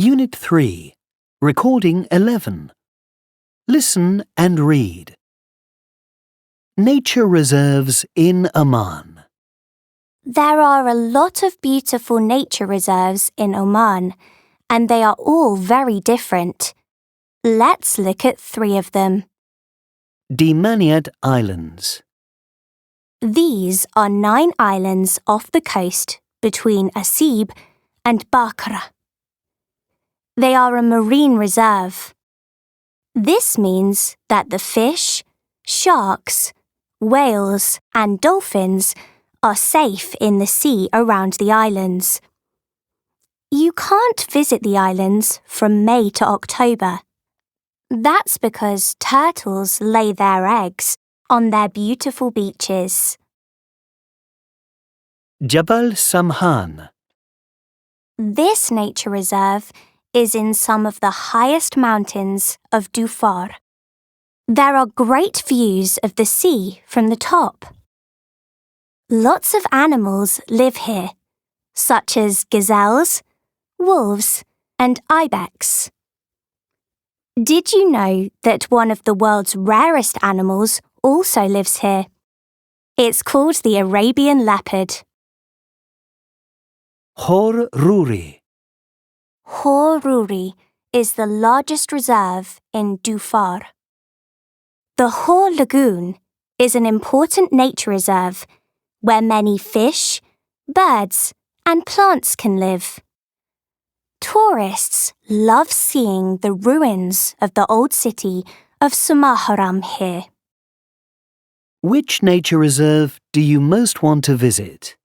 Unit 3, Recording 11. Listen and read. Nature reserves in Oman. There are a lot of beautiful nature reserves in Oman, and they are all very different. Let's look at 3 of them. T.Ghanima Islands. These are 9 islands off the coast between Asib and Bakra. They are a marine reserve. This means that the fish, sharks, whales, and dolphins are safe in the sea around the islands. You can't visit the islands from May to October. That's because turtles lay their eggs on their beautiful beaches. Jabal Samhan. This nature reserve is in some of the highest mountains of Dhofar. There are great views of the sea from the top. Lots of animals live here, such as gazelles, wolves, and ibex. Did you know that one of the world's rarest animals also lives here? It's called the Arabian leopard. Khor Ruri. Khor Ruri is the largest reserve in Dhofar. The Khor Lagoon is an important nature reserve where many fish, birds, and plants can live. Tourists love seeing the ruins of the old city of Sumaharam here. Which nature reserve do you most want to visit?